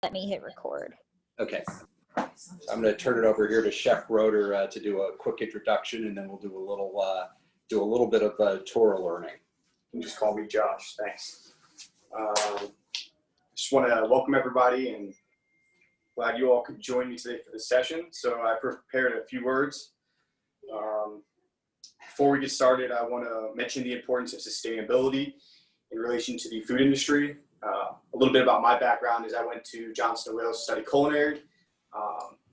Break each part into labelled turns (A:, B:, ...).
A: let me hit record.
B: Okay. So I'm going to turn it over here to Chef Broder to do a quick introduction, and then we'll do a little bit of Torah learning.
C: You can just call me Josh. Thanks. Just want to welcome everybody, and glad you all could join me today for this session. So I prepared a few words. Before we get started, I want to mention the importance of sustainability in relation to the food industry. A little bit about my background is I went to Johnson & Wales to study culinary,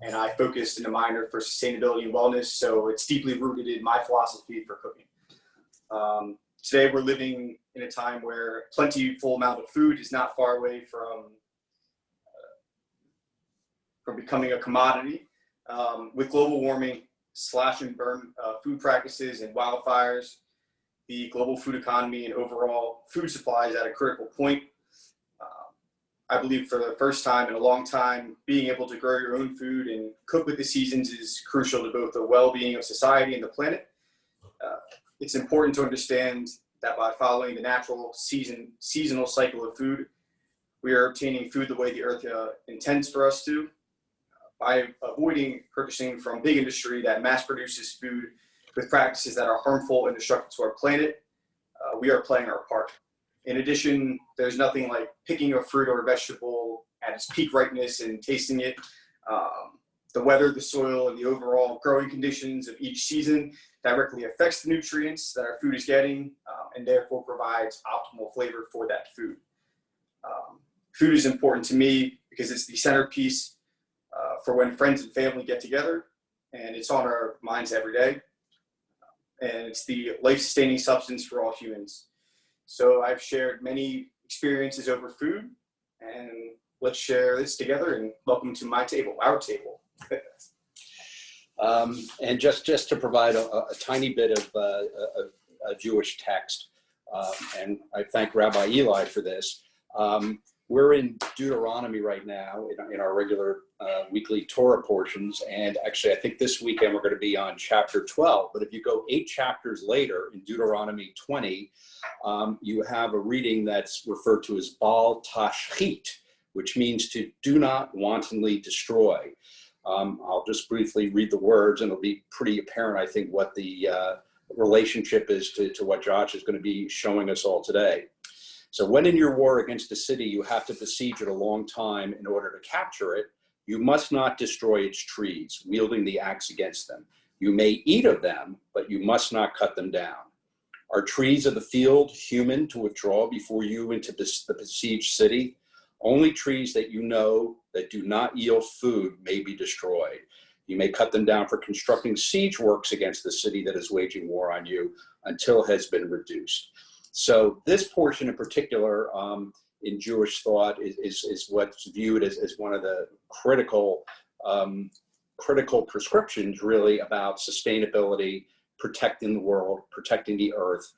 C: and I focused in a minor for sustainability and wellness, so it's deeply rooted in my philosophy for cooking. Today we're living in a time where plentiful amount of food is not far away from becoming a commodity. With global warming, slash and burn food practices, and wildfires, the global food economy and overall food supply is at a critical point. I believe for the first time in a long time, being able to grow your own food and cook with the seasons is crucial to both the well-being of society and the planet. It's important to understand that by following the natural seasonal cycle of food, we are obtaining food the way the earth intends for us to. By avoiding purchasing from big industry that mass produces food with practices that are harmful and destructive to our planet, we are playing our part. In addition, there's nothing like picking a fruit or a vegetable at its peak ripeness and tasting it. The weather, the soil, and the overall growing conditions of each season directly affects the nutrients that our food is getting, and therefore provides optimal flavor for that food. Food is important to me because it's the centerpiece for when friends and family get together, and it's on our minds every day. And it's the life-sustaining substance for all humans. So I've shared many experiences over food, and let's share this together, and welcome to my table, our table.
B: And just to provide a tiny bit of a Jewish text, and I thank Rabbi Eli for this. We're in Deuteronomy right now in our regular weekly Torah portions, and actually I think this weekend we're going to be on chapter 12, but if you go 8 chapters later in Deuteronomy 20, you have a reading that's referred to as Bal Tashchit, which means to do not wantonly destroy. I'll just briefly read the words, and it'll be pretty apparent, I think, what the relationship is to what Josh is going to be showing us all today. So when in your war against a city, you have to besiege it a long time in order to capture it, you must not destroy its trees, wielding the axe against them. You may eat of them, but you must not cut them down. Are trees of the field human to withdraw before you into the besieged city? Only trees that you know that do not yield food may be destroyed. You may cut them down for constructing siege works against the city that is waging war on you until it has been reduced. So this portion in particular in Jewish thought is what's viewed as one of the critical prescriptions really about sustainability, protecting the world, protecting the earth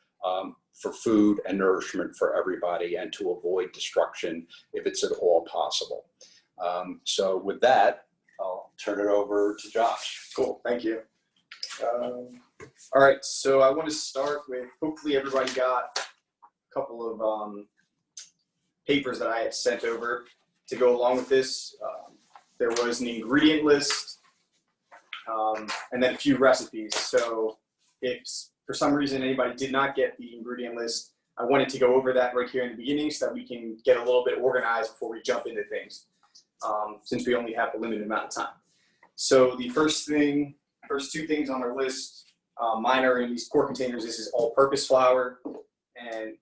B: for food and nourishment for everybody, and to avoid destruction if it's at all possible. So with that, I'll turn it over to Josh.
C: Cool, thank you. All right, so I want to start with, hopefully everybody got a couple of papers that I had sent over to go along with this. There was an ingredient list and then a few recipes. So if for some reason anybody did not get the ingredient list, I wanted to go over that right here in the beginning so that we can get a little bit organized before we jump into things, since we only have a limited amount of time. So the first two things on our list, mine are in these core containers. This is all-purpose flour, and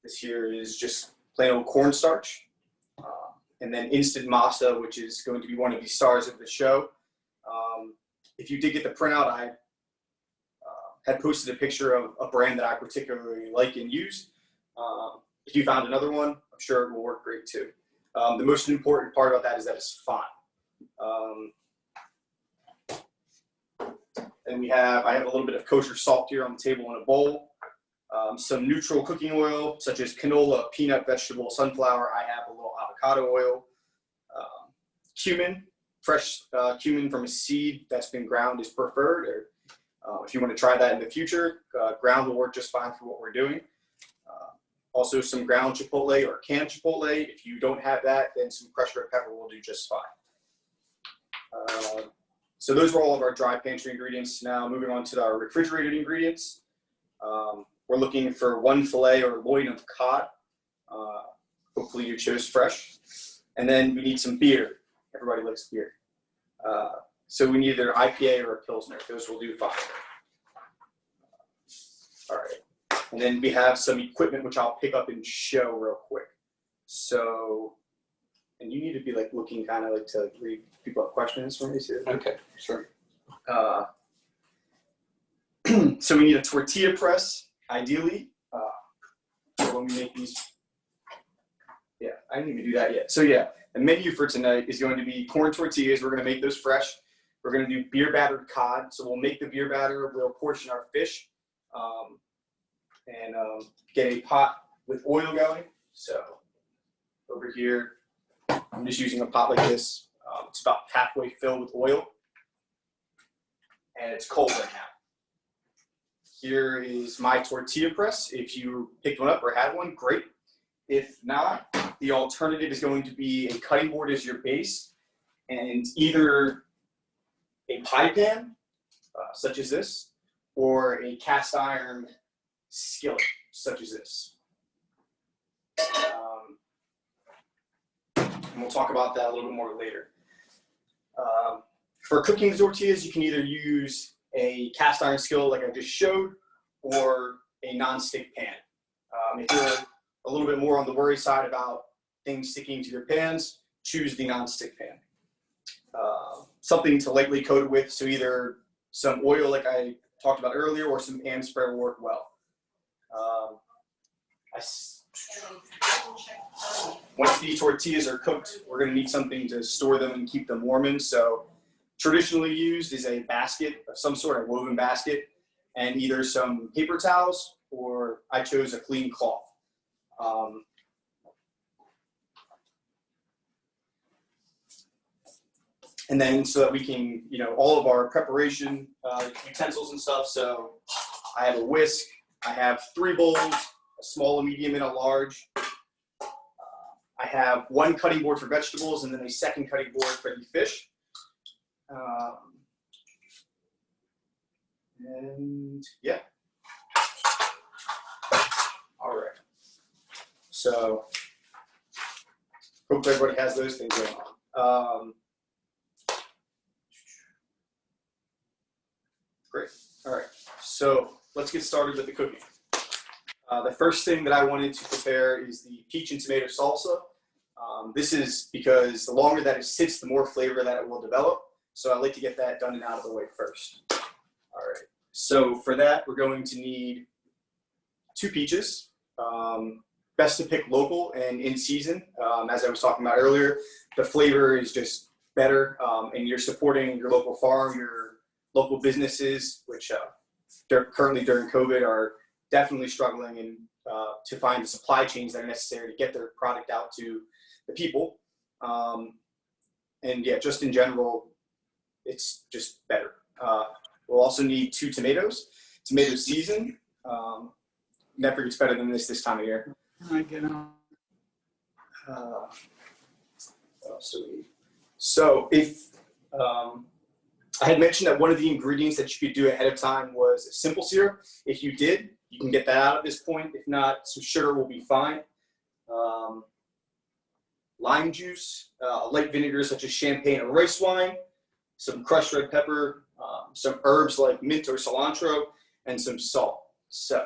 C: this here is just plain old cornstarch. And then instant masa, which is going to be one of the stars of the show. If you did get the printout, I had posted a picture of a brand that I particularly like and use. If you found another one, I'm sure it will work great too. The most important part about that is that it's fine. And I have a little bit of kosher salt here on the table in a bowl. Some neutral cooking oil, such as canola, peanut, vegetable, sunflower. I have a little avocado oil. Cumin, fresh cumin from a seed that's been ground is preferred. Or if you want to try that in the future, ground will work just fine for what we're doing. Also some ground chipotle or canned chipotle. If you don't have that, then some crushed red pepper will do just fine. So those were all of our dry pantry ingredients. Now moving on to our refrigerated ingredients. We're looking for 1 fillet or loin of cod. Hopefully you chose fresh. And then we need some beer. Everybody likes beer. So we need either IPA or a Pilsner. Those will do fine. All right. And then we have some equipment, which I'll pick up and show real quick. So, and you need to be like looking kind of like to read people have questions for me too.
B: Okay, sure.
C: So we need a tortilla press, ideally. So when we make these, yeah, I didn't even do that yet. So yeah, the menu for tonight is going to be corn tortillas. We're going to make those fresh. We're going to do beer battered cod. So we'll make the beer batter. We'll portion our fish and get a pot with oil going. So over here, I'm just using a pot like this. It's about halfway filled with oil. And it's cold right now. Here is my tortilla press. If you picked one up or had one, great. If not, the alternative is going to be a cutting board as your base and either a pie pan, such as this, or a cast iron skillet, such as this. And we'll talk about that a little bit more later. For cooking the tortillas, you can either use a cast iron skillet like I just showed, or a non-stick pan. If you're a little bit more on the worry side about things sticking to your pans, choose the non-stick pan. Something to lightly coat it with, so either some oil like I talked about earlier, or some pan spray will work well. Once the tortillas are cooked, we're going to need something to store them and keep them warm in. So traditionally used is a basket of some sort, of woven basket, and either some paper towels, or I chose a clean cloth. And then so that we can, all of our preparation utensils and stuff. So I have a whisk, I have 3 bowls, a small, a medium, and a large. I have 1 cutting board for vegetables and then a second cutting board for the fish. And yeah. All right. So hope everybody has those things going on. Great. All right. So let's get started with the cooking. The first thing that I wanted to prepare is the peach and tomato salsa. This is because the longer that it sits, the more flavor that it will develop. So I like to get that done and out of the way first. All right. So for that, we're going to need 2 peaches. Best to pick local and in season. As I was talking about earlier, the flavor is just better, and you're supporting your local farm, your local businesses, which currently during COVID are definitely struggling and to find the supply chains that are necessary to get their product out to the people. And yeah, just in general, it's just better. We'll also need 2 tomatoes, tomato season. Never gets better than this time of year. So if I had mentioned that one of the ingredients that you could do ahead of time was a simple syrup. If you did, you can get that out at this point. If not, some sugar will be fine. Lime juice, light vinegar such as champagne or rice wine, some crushed red pepper, some herbs like mint or cilantro, and some salt. So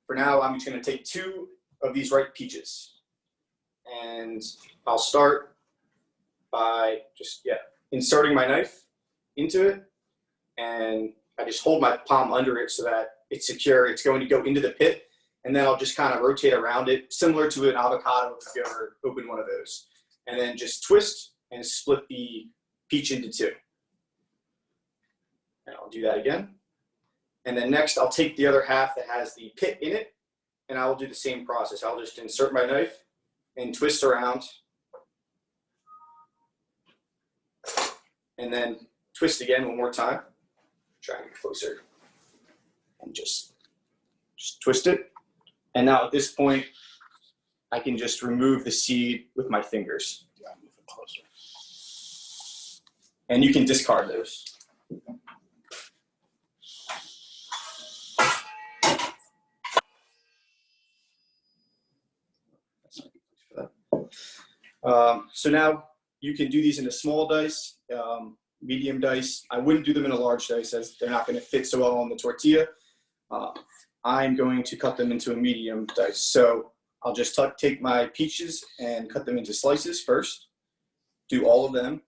C: for now, I'm just going to take 2 of these ripe peaches. And I'll start by just, inserting my knife into it. And I just hold my palm under it so that it's secure. It's going to go into the pit. And then I'll just kind of rotate around it, similar to an avocado if you ever open one of those. And then just twist and split the peach into 2. And I'll do that again. And then next, I'll take the other half that has the pit in it, and I will do the same process. I'll just insert my knife and twist around, and then twist again one more time. Try and get closer. And just twist it. And now at this point, I can just remove the seed with my fingers.
B: Yeah, move it closer.
C: And you can discard those. So now you can do these in a small dice, medium dice. I wouldn't do them in a large dice as they're not going to fit so well on the tortilla. I'm going to cut them into a medium dice. So I'll just take my peaches and cut them into slices first. Do all of them.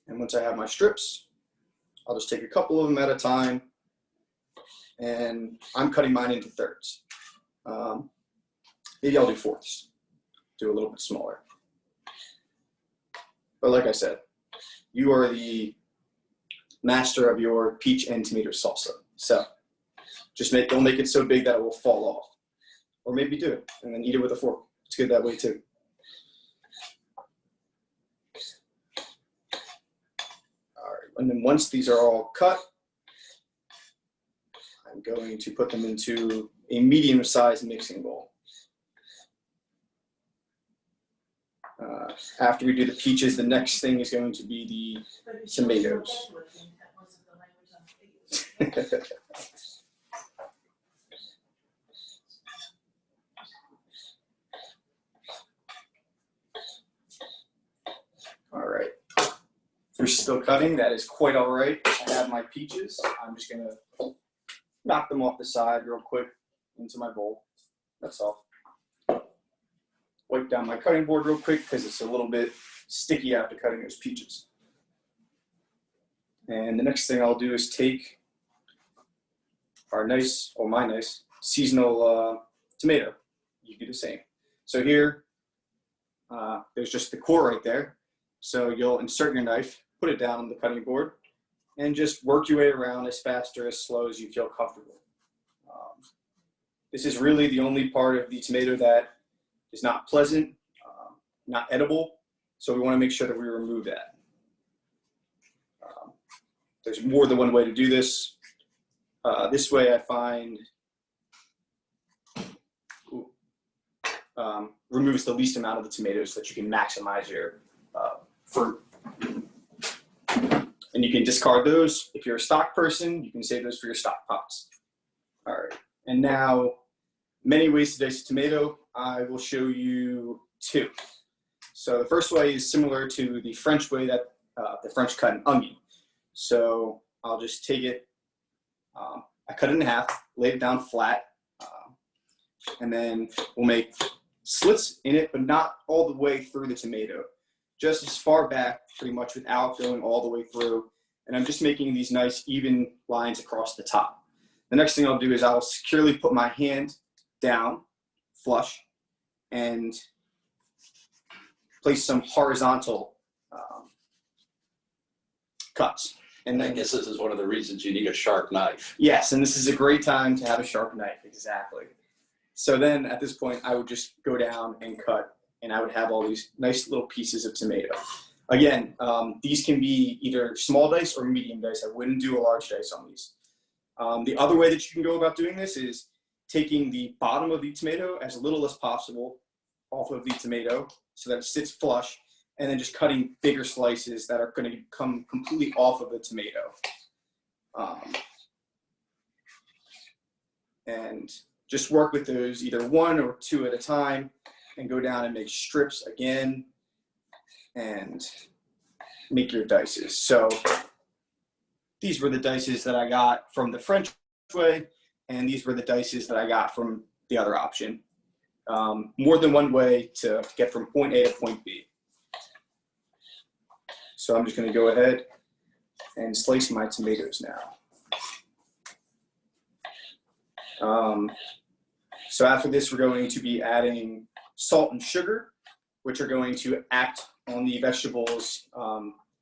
C: And once I have my strips, I'll just take a couple of them at a time, and I'm cutting mine into thirds. Maybe I'll do fourths, do a little bit smaller. But like I said, you are the master of your peach and tomato salsa. So just don't make it so big that it will fall off. Or maybe do it and then eat it with a fork. It's good that way too. And then once these are all cut, I'm going to put them into a medium-sized mixing bowl. After we do the peaches, the next thing is going to be the tomatoes. All right. If you're still cutting, that is quite all right. I have my peaches. I'm just going to knock them off the side real quick into my bowl. That's all. Wipe down my cutting board real quick because it's a little bit sticky after cutting those peaches. And the next thing I'll do is take my nice seasonal tomato. You do the same. So here, there's just the core right there. So you'll insert your knife, put it down on the cutting board, and just work your way around as fast or as slow as you feel comfortable. This is really the only part of the tomato that is not pleasant, not edible, so we want to make sure that we remove that. There's more than one way to do this. This way I find removes the least amount of the tomatoes so that you can maximize your fruit. And you can discard those. If you're a stock person, you can save those for your stock pots. All right, and now many ways to dice a tomato. I will show you two. So the first way is similar to the French way that the French cut an onion. So I'll just take it, I cut it in half, lay it down flat, and then we'll make slits in it, but not all the way through the tomato. Just as far back, pretty much, without going all the way through. And I'm just making these nice even lines across the top. The next thing I'll do is I'll securely put my hand down, flush, and place some horizontal cuts. And
B: I guess this is one of the reasons you need a sharp knife.
C: Yes, and this is a great time to have a sharp knife, exactly. So then at this point, I would just go down and cut, and I would have all these nice little pieces of tomato. Again, these can be either small dice or medium dice. I wouldn't do a large dice on these. The other way that you can go about doing this is taking the bottom of the tomato as little as possible off of the tomato so that it sits flush, and then just cutting bigger slices that are going to come completely off of the tomato. And just work with those either one or two at a time and go down and make strips again and make your dices. So these were the dices that I got from the French way, and these were the dices that I got from the other option. More than one way to get from point A to point B. So I'm just going to go ahead and slice my tomatoes now. So after this, we're going to be adding salt and sugar, which are going to act on the vegetables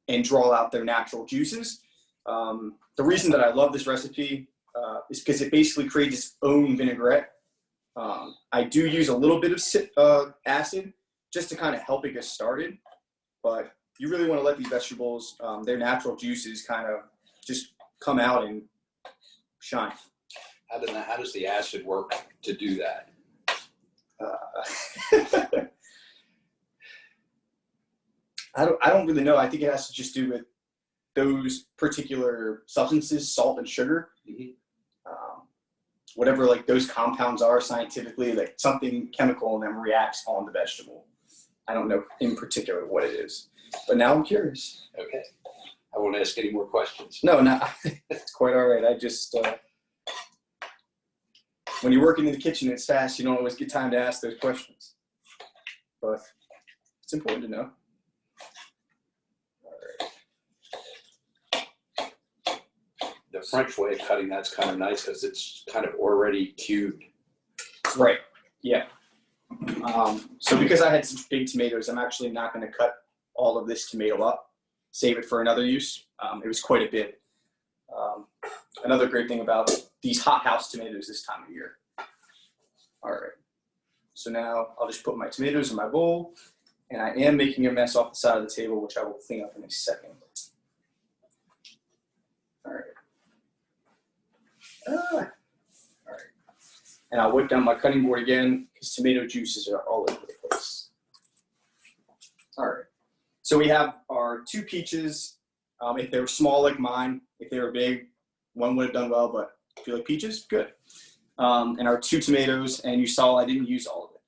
C: and draw out their natural juices. The reason that I love this recipe is because it basically creates its own vinaigrette. I do use a little bit of acid just to kind of help it get started. but you really want to let these vegetables, their natural juices kind of just come out and shine.
B: How does the acid work to do that?
C: I don't really know. I think it has to just do with those particular substances, salt and sugar.
B: Mm-hmm.
C: Whatever like those compounds are scientifically, like something chemical in them reacts on the vegetable. I don't know in particular what it is, but now I'm curious.
B: Okay. I won't ask any more questions.
C: No, it's quite all right. I just, when you're working in the kitchen, it's fast. You don't always get time to ask those questions, but it's important to know.
B: The French way of cutting that's kind of nice because it's kind of already cubed.
C: Right. Yeah. So because I had such big tomatoes, I'm actually not going to cut all of this tomato up, save it for another use. It was quite a bit. Another great thing about these hothouse tomatoes this time of year. All right. So now I'll just put my tomatoes in my bowl, and I am making a mess off the side of the table, which I will clean up in a second. All right. All right. And I'll whip down my cutting board again because tomato juices are all over the place. All right. So we have our 2 peaches. If they were small like mine, if they were big, one would have done well, but if you like peaches, good. And our 2 tomatoes, and you saw I didn't use all of it.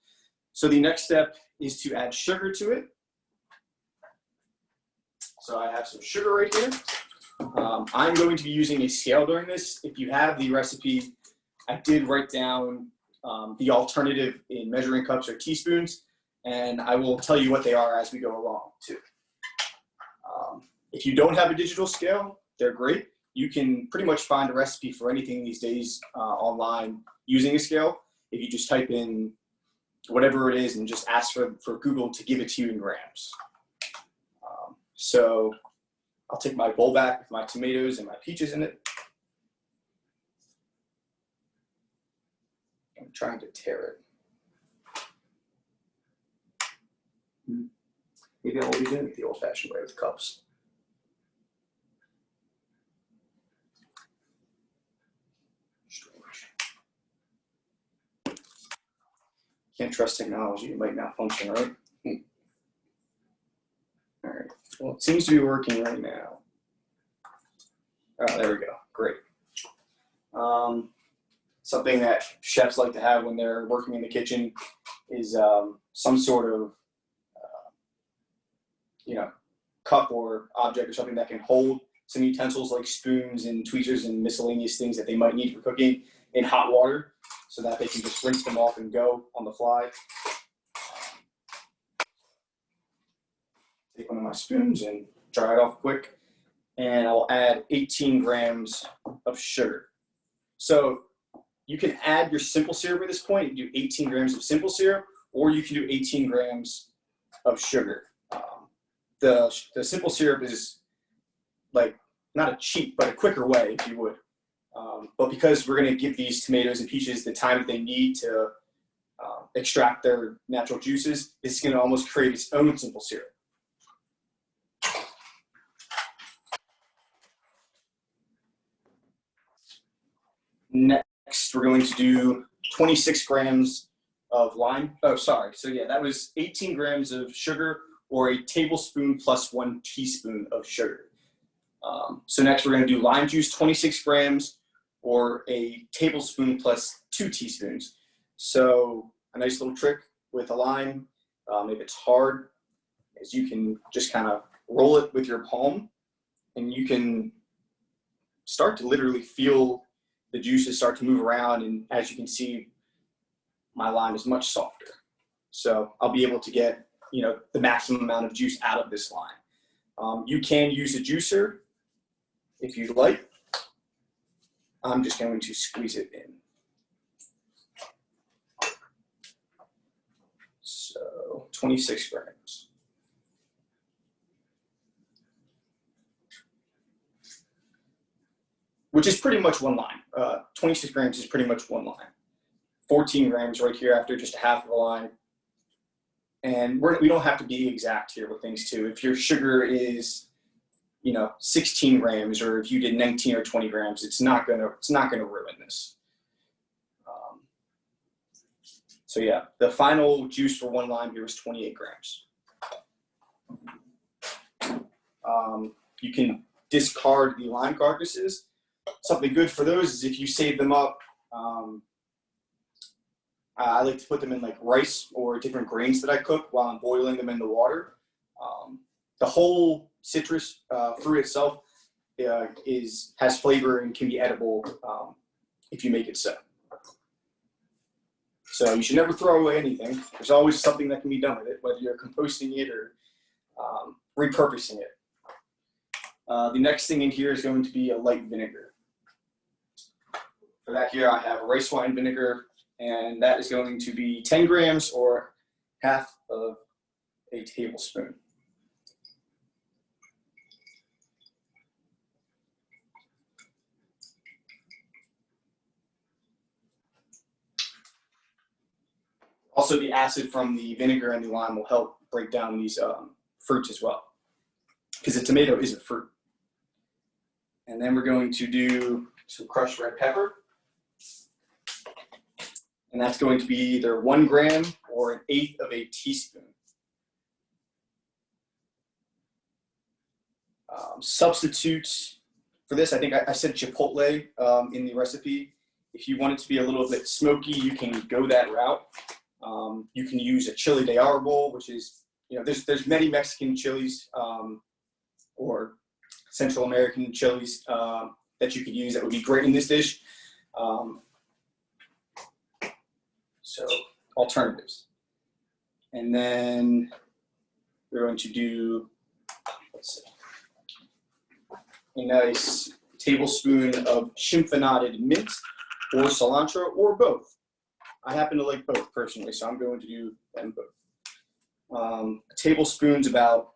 C: So the next step is to add sugar to it. So I have some sugar right here. I'm going to be using a scale during this. If you have the recipe, I did write down the alternative in measuring cups or teaspoons, and I will tell you what they are as we go along too. If you don't have a digital scale, they're great. You can pretty much find a recipe for anything these days online using a scale. If you just type in whatever it is and just ask for Google to give it to you in grams. So I'll take my bowl back with my tomatoes and my peaches in it. I'm trying to tear it. Maybe I'll be doing it the old-fashioned way with cups. Can't trust technology. It might malfunction, right? All right. Well, it seems to be working right now. Oh, there we go. Great. Something that chefs like to have when they're working in the kitchen is some sort of, cup or object or something that can hold some utensils like spoons and tweezers and miscellaneous things that they might need for cooking in hot water so that they can just rinse them off and go on the fly. Take one of my spoons and dry it off quick. And I'll add 18 grams of sugar. So you can add your simple syrup at this point. You do 18 grams of simple syrup, or you can do 18 grams of sugar. The simple syrup is like not a cheap, but a quicker way, if you would. But because we're going to give these tomatoes and peaches the time that they need to extract their natural juices, it's going to almost create its own simple syrup. Next, we're going to do 26 grams of lime. Oh, sorry. So yeah, that was 18 grams of sugar, or a tablespoon plus 1 teaspoon of sugar. So next we're going to do lime juice, 26 grams, or a tablespoon plus 2 teaspoons. So a nice little trick with a lime, if it's hard, is you can just kind of roll it with your palm, and you can start to literally feel the juices start to move around, and as you can see, my lime is much softer. So I'll be able to get the maximum amount of juice out of this lime. You can use a juicer if you'd like. I'm just going to squeeze it in. So 26 grams. Which is pretty much 1 lime. 26 grams is pretty much 1 lime. 14 grams right here after just half of a lime. And we don't have to be exact here with things too. If your sugar is, 16 grams, or if you did 19 or 20 grams, it's not gonna ruin this. So yeah, the final juice for 1 lime here is 28 grams. You can discard the lime carcasses. Something good for those is if you save them up. I like to put them in like rice or different grains that I cook while I'm boiling them in the water. The whole citrus fruit itself has flavor and can be edible if you make it so. So you should never throw away anything. There's always something that can be done with it, whether you're composting it or repurposing it. The next thing in here is going to be a light vinegar. For that here, I have rice wine vinegar, and that is going to be 10 grams or half of a tablespoon. Also, the acid from the vinegar and the lime will help break down these fruits as well, because a tomato is a fruit. And then we're going to do some crushed red pepper. And that's going to be either 1 gram or 1/8 of a teaspoon. Substitutes for this, I think I said chipotle in the recipe. If you want it to be a little bit smoky, you can go that route. You can use a chili de árbol, which is, there's many Mexican chilies or Central American chilies that you could use that would be great in this dish. So alternatives. And then we're going to do, a nice tablespoon of Chiffonaded mint or cilantro or both. I happen to like both personally, so I'm going to do them both. A tablespoon's about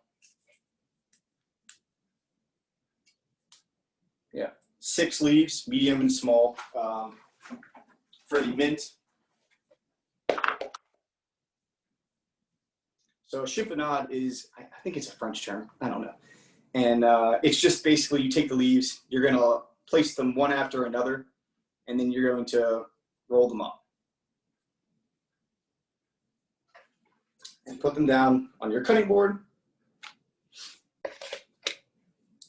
C: 6 leaves, medium and small, for the mint. So chiffonade is, I think it's a French term, I don't know. And it's just basically you take the leaves, you're gonna place them one after another, and then you're going to roll them up. And put them down on your cutting board.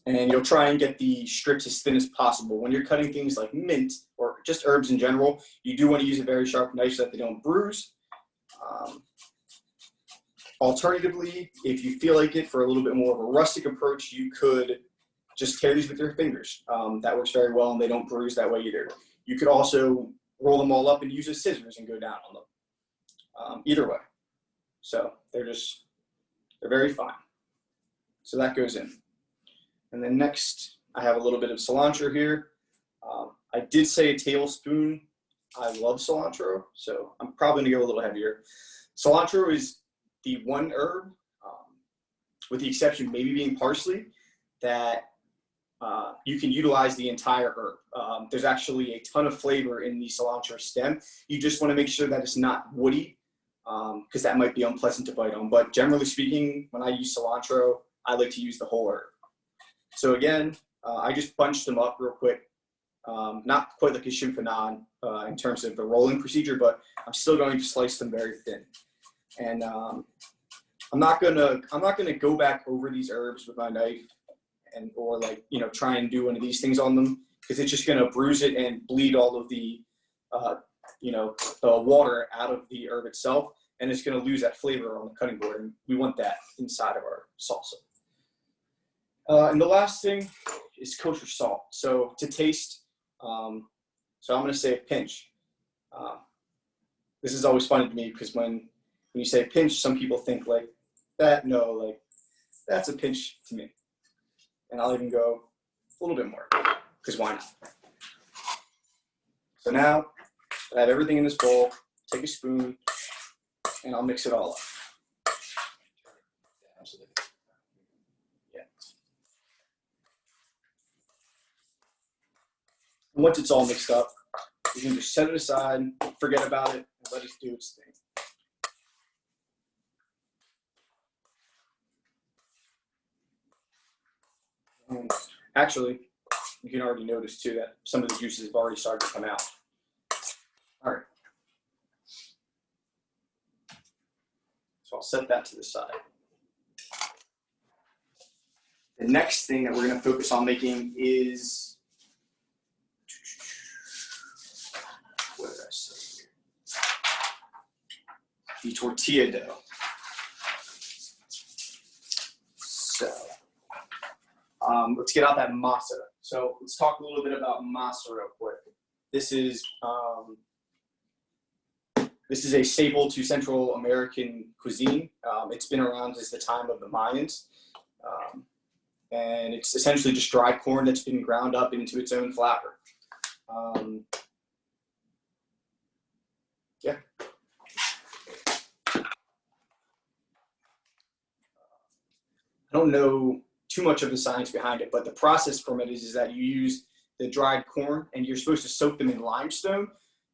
C: And you'll try and get the strips as thin as possible. When you're cutting things like mint or just herbs in general, you do want to use a very sharp knife so that they don't bruise. Alternatively, if you feel like it for a little bit more of a rustic approach, you could just tear these with your fingers. That works very well, and they don't bruise that way either. You could also roll them all up and use a scissors and go down on them. Either way. So they're very fine. So that goes in. And then next, I have a little bit of cilantro here. I did say a tablespoon. I love cilantro, so I'm probably gonna go a little heavier. Cilantro is the one herb, with the exception maybe being parsley, that you can utilize the entire herb. There's actually a ton of flavor in the cilantro stem. You just wanna make sure that it's not woody, because that might be unpleasant to bite on. But generally speaking, when I use cilantro, I like to use the whole herb. So again, I just bunched them up real quick. Not quite like a chiffonade in terms of the rolling procedure, but I'm still going to slice them very thin. And I'm not gonna go back over these herbs with my knife or try and do one of these things on them, because it's just gonna bruise it and bleed all of the the water out of the herb itself, and it's gonna lose that flavor on the cutting board, and we want that inside of our salsa. And the last thing is kosher salt. So to taste, so I'm gonna say a pinch. This is always funny to me because when you say pinch, some people think like that. No, like that's a pinch to me. And I'll even go a little bit more, because why not? So now I have everything in this bowl. Take a spoon, and I'll mix it all up. And once it's all mixed up, you can just set it aside, forget about it, and let it do its thing. And actually, you can already notice too that some of the juices have already started to come out. All right. So I'll set that to the side. The next thing that we're going to focus on making is, what did I say here? The tortilla dough. So let's get out that masa. So let's talk a little bit about masa real quick. This is a staple to Central American cuisine. It's been around since the time of the Mayans. And it's essentially just dried corn that's been ground up into its own flour. Yeah. I don't know too much of the science behind it, but the process from it is that you use the dried corn and you're supposed to soak them in limestone,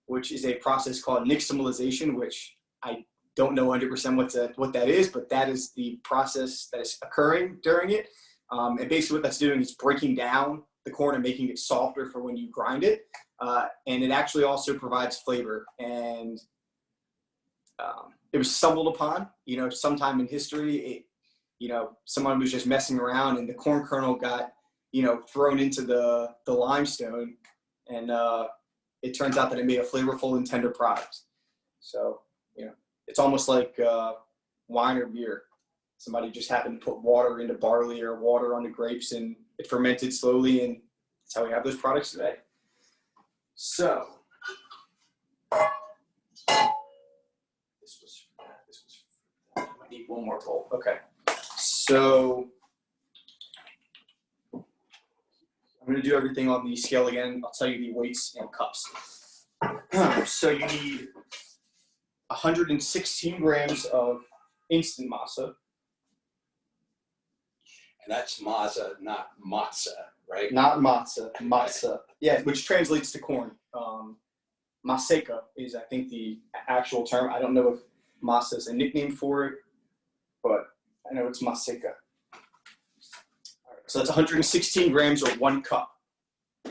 C: which is a process called nixtamalization, which I don't know 100% what that is, but that is the process that is occurring during it. And basically what that's doing is breaking down the corn and making it softer for when you grind it. And it actually also provides flavor. And it was stumbled upon, sometime in history. Someone was just messing around and the corn kernel got, thrown into the limestone. And it turns out that it made a flavorful and tender product. So, it's almost like wine or beer. Somebody just happened to put water into barley or water onto grapes and it fermented slowly, and that's how we have those products today. So, I need one more bowl. Okay. So, I'm going to do everything on the scale again. I'll tell you the weights and cups. So you need 116 grams of instant masa.
B: And that's masa, not matza, right?
C: Not matza, masa. Yeah, which translates to corn. Maseca is, I think, the actual term. I don't know if masa is a nickname for it, but I know it's maseca. All right, so that's 116 grams or 1 cup.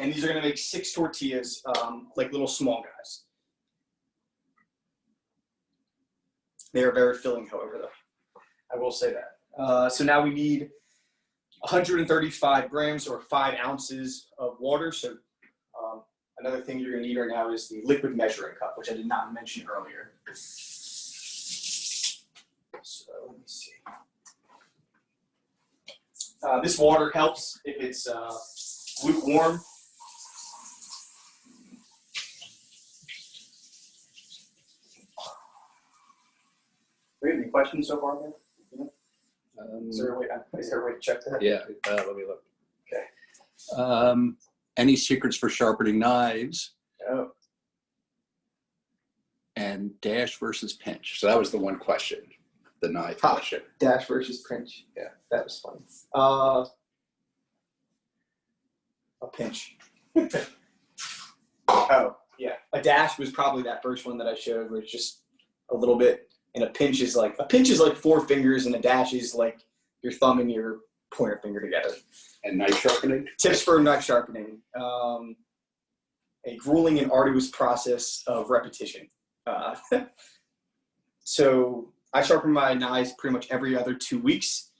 C: And these are going to make 6 tortillas, like little small guys. They are very filling, however, though. I will say that. So now we need 135 grams or 5 ounces of water. So another thing you're going to need right now is the liquid measuring cup, which I did not mention earlier. So let me see. This water helps if it's lukewarm. Do you have any questions so far, man? Is there a way to check that?
B: Yeah, let me look.
C: Okay.
B: Any secrets for sharpening knives?
C: Oh.
B: And dash versus pinch. So that was the one question, the knife question.
C: Dash versus pinch. Yeah, that was funny. A pinch. Oh, yeah. A dash was probably that first one that I showed, where it's just a little bit. And a pinch is like 4 fingers, and a dash is like your thumb and your pointer finger together.
B: And knife sharpening?
C: Tips for knife sharpening. A grueling and arduous process of repetition. So I sharpen my knives pretty much every other 2 weeks.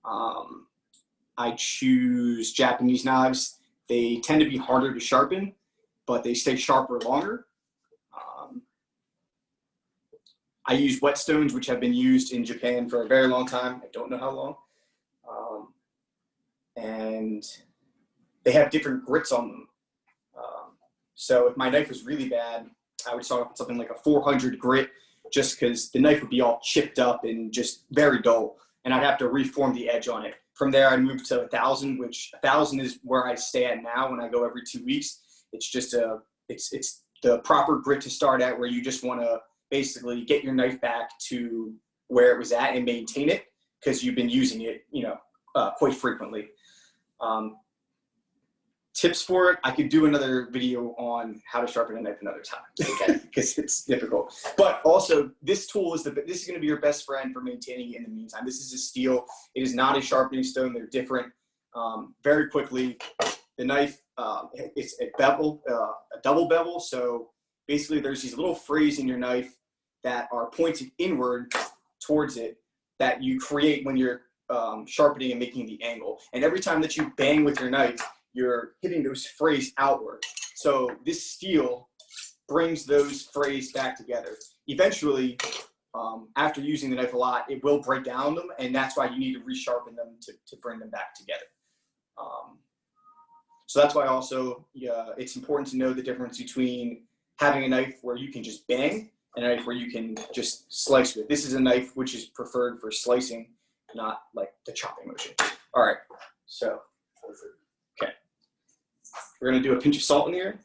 C: I choose Japanese knives. They tend to be harder to sharpen, but they stay sharper longer. I use whetstones, which have been used in Japan for a very long time. I don't know how long. And they have different grits on them. So if my knife was really bad, I would start off with something like a 400 grit, just because the knife would be all chipped up and just very dull. And I'd have to reform the edge on it. From there, I moved to 1,000, which 1,000 is where I stay at now when I go every 2 weeks. It's just it's the proper grit to start at, where you just want to basically get your knife back to where it was at and maintain it, because you've been using it, quite frequently. Tips for it, I could do another video on how to sharpen a knife another time, okay? Because it's difficult. But also, this tool is this is going to be your best friend for maintaining it in the meantime. This is a steel. It is not a sharpening stone. They're different. very quickly. The knife, it's a bevel, a double bevel. So basically there's these little frays in your knife that are pointed inward towards it that you create when you're sharpening and making the angle. And every time that you bang with your knife, you're hitting those frays outward. So this steel brings those frays back together. Eventually, after using the knife a lot, it will break down them, and that's why you need to resharpen them to bring them back together. So that's why also it's important to know the difference between having a knife where you can just bang and a knife where you can just slice with. This is a knife which is preferred for slicing, not like the chopping motion. All right, so, okay. We're gonna do a pinch of salt in here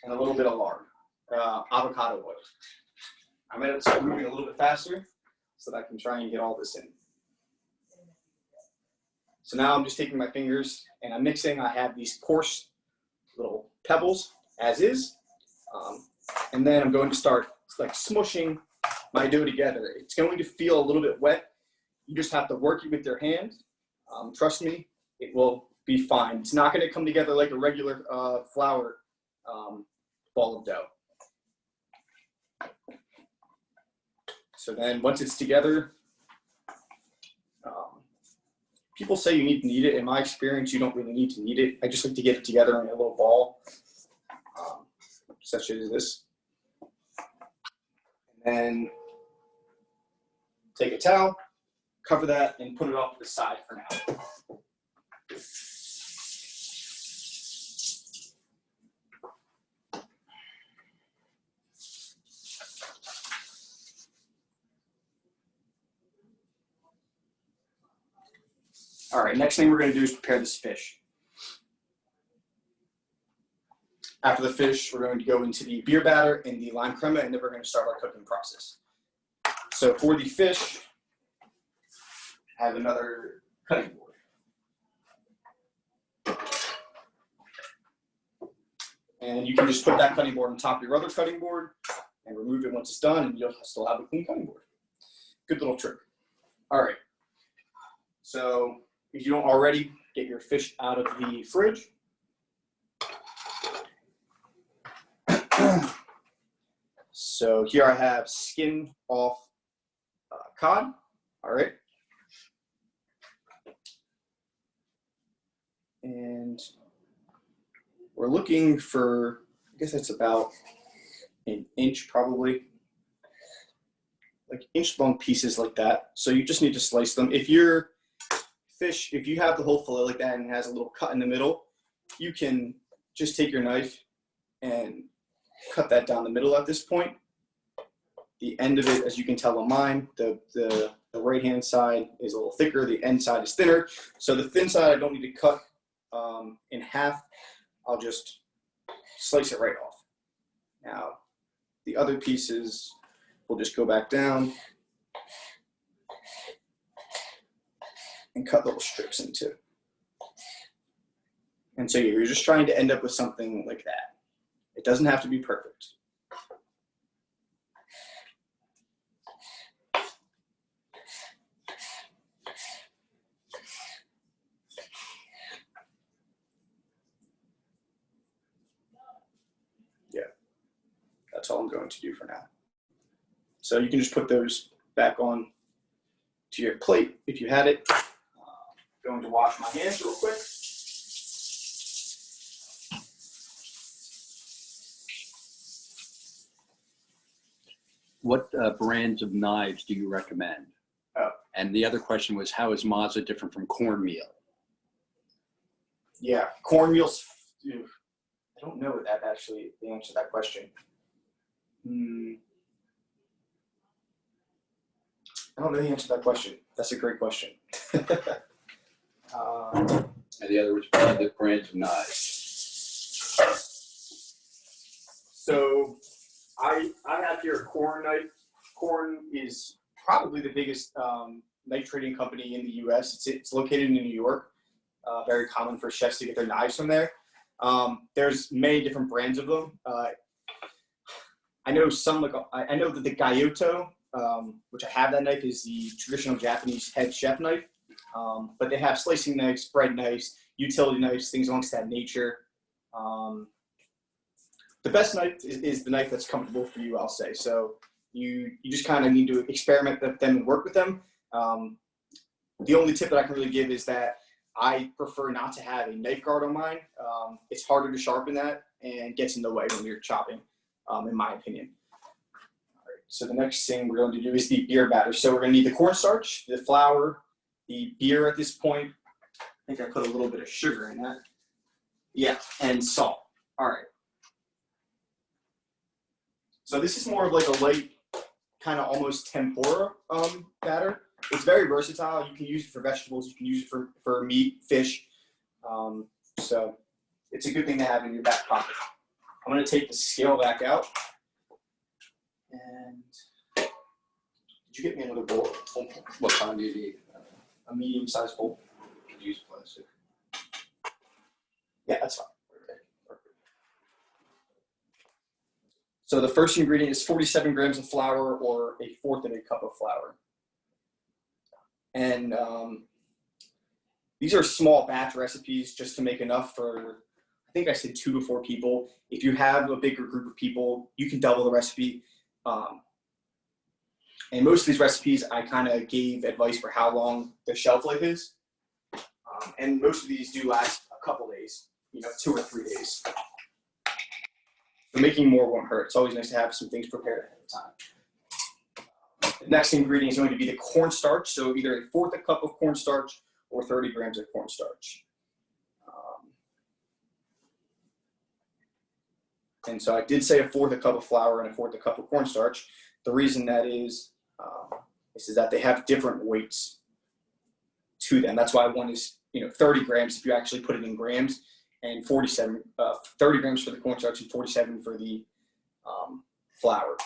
C: and a little bit of lard, avocado oil. I'm gonna start moving a little bit faster so that I can try and get all this in. So now I'm just taking my fingers and I'm mixing. I have these coarse little pebbles as is. And then I'm going to start like smushing my dough together. It's going to feel a little bit wet. You just have to work it with your hand. Trust me, it will be fine. It's not going to come together like a regular flour ball of dough. So then once it's together, people say you need to knead it. In my experience, you don't really need to knead it. I just like to get it together in a little ball, such as this. And then take a towel, cover that, and put it off to the side for now. All right, next thing we're going to do is prepare this fish. After the fish, we're going to go into the beer batter and the lime crema, and then we're going to start our cooking process. So for the fish, I have another cutting board. And you can just put that cutting board on top of your other cutting board and remove it once it's done, and you'll still have a clean cutting board. Good little trick. All right. So if you don't already, get your fish out of the fridge. So here I have skin off cod. All right. And we're looking for, I guess that's about an inch probably, like inch long pieces like that. So you just need to slice them. If your fish, if you have the whole fillet like that and it has a little cut in the middle, you can just take your knife and cut that down the middle at this point. The end of it, as you can tell on mine, the right-hand side is a little thicker, the end side is thinner. So the thin side I don't need to cut in half. I'll just slice it right off. Now, the other pieces will just go back down and cut little strips into. And so you're just trying to end up with something like that. It doesn't have to be perfect. Yeah, that's all I'm going to do for now. So you can just put those back on to your plate if you had it. Going to wash my hands real quick.
B: What brands of knives do you recommend?
C: Oh.
B: And the other question was, how is Mazda different from cornmeal?
C: Yeah, cornmeal's, I don't know that actually, the answer to that question. I don't know the answer to that question. That's a great question.
B: And the other was the brands of knives.
C: So I have here a Corn knife. Corn is probably the biggest knife trading company in the U.S. It's located in New York. Very common for chefs to get their knives from there. There's many different brands of them. I know some, like I know that the Gyoto, which I have that knife, is the traditional Japanese head chef knife. But they have slicing knives, bread knives, utility knives, things amongst that nature. The best knife is the knife that's comfortable for you, I'll say. So you just kind of need to experiment with them and work with them. The only tip that I can really give is that I prefer not to have a knife guard on mine. It's harder to sharpen that and gets in the way when you're chopping, in my opinion. All right, so the next thing we're going to do is the beer batter. So we're going to need the cornstarch, the flour, the beer at this point. I think I put a little bit of sugar in that. Yeah, and salt. All right. So this is more of like a light, kind of almost tempura batter. It's very versatile. You can use it for vegetables. You can use it for meat, fish. So it's a good thing to have in your back pocket. I'm going to take the scale back out. And did you get me another bowl?
B: What kind do you need?
C: A medium-sized bowl.
B: You can use plastic.
C: Yeah, that's fine. So the first ingredient is 47 grams of flour, or 1/4 of a cup of flour. And these are small batch recipes just to make enough for, I think I said 2 to 4 people. If you have a bigger group of people, you can double the recipe. And most of these recipes, I kind of gave advice for how long the shelf life is. And most of these do last a couple days, 2 or 3 days. So making more won't hurt. It's always nice to have some things prepared ahead of time. The next ingredient is going to be the cornstarch. So either 1/4 cup of cornstarch or 30 grams of cornstarch. And so I did say 1/4 cup of flour and 1/4 cup of cornstarch. The reason that is that they have different weights to them. That's why one is 30 grams if you actually put it in grams, and 30 grams for the cornstarch and 47 for the flour.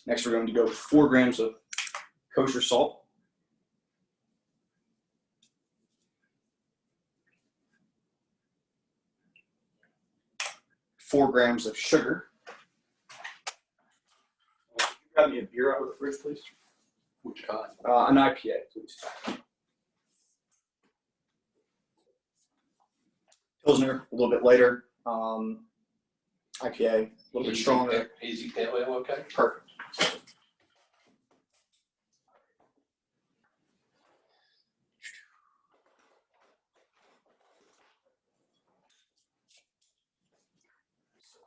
C: Next, we're going to go with 4 grams of kosher salt. 4 grams of sugar. Grab me a beer out of the fridge, please.
B: Which kind?
C: An IPA, please. Pilsner, a little bit lighter. IPA, a little bit stronger.
B: Hazy pale ale, okay?
C: Perfect.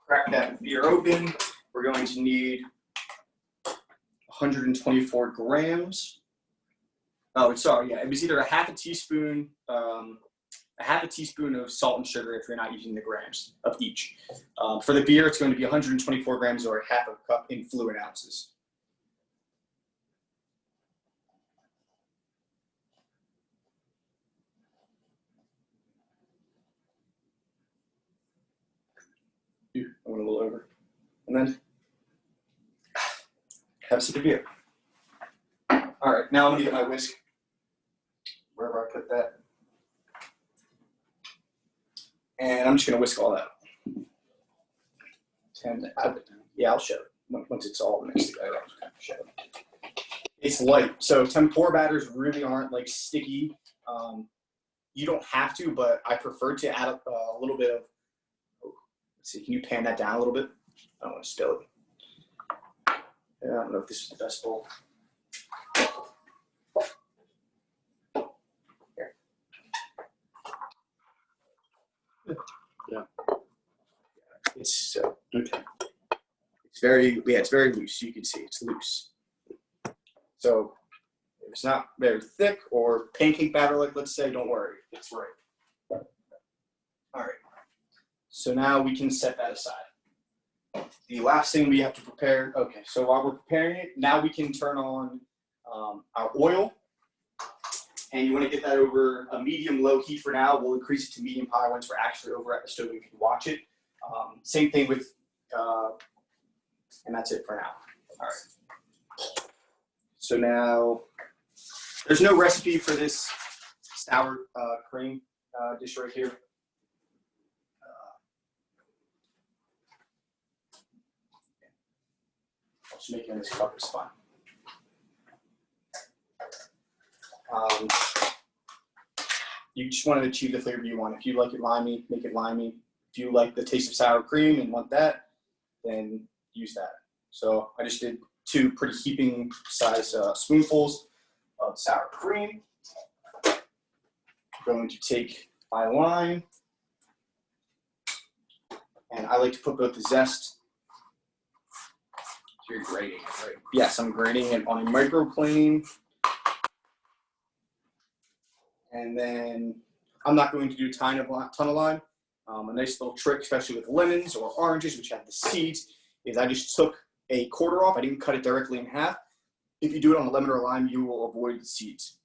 C: Crack that beer open. We're going to need 124 grams. Oh, sorry, yeah, it was either a half a teaspoon of salt and sugar if you're not using the grams of each. For the beer, it's going to be 124 grams or half a cup in fluid ounces. I went a little over. And then have a sip of beer. All right, now I'm gonna get my whisk, wherever I put that. And I'm just gonna whisk all that. Yeah, I'll show it. Once it's all mixed together, I'll just kind of show it. It's light, so tempura batters really aren't like sticky. You don't have to, but I prefer to add a little bit of, let's see, can you pan that down a little bit? I don't want to spill it. Yeah, I don't know if this is the best bowl. Here.
B: Yeah.
C: It's okay. It's very loose. You can see it's loose. So if it's not very thick or pancake batter, like let's say, don't worry, it's right. All right. So now we can set that aside. The last thing we have to prepare, okay, so while we're preparing it, now we can turn on our oil. And you want to get that over a medium-low heat for now. We'll increase it to medium high once we're actually over at the stove and we can watch it. Same thing with, and that's it for now. All right. So now, there's no recipe for this sour cream dish right here. I'll just make it in this cup, it's fine. You just want to achieve the flavor you want. If you like it limey, make it limey. If you like the taste of sour cream and want that, then use that. So I just did 2 pretty heaping size spoonfuls of sour cream. I'm going to take my lime, and I like to put both the zest.
B: So you're grating it, right?
C: Yes, I'm grating it on a microplane. And then I'm not going to do a ton of lime. A nice little trick, especially with lemons or oranges, which have the seeds, is I just took a quarter off. I didn't cut it directly in half. If you do it on a lemon or lime, you will avoid the seeds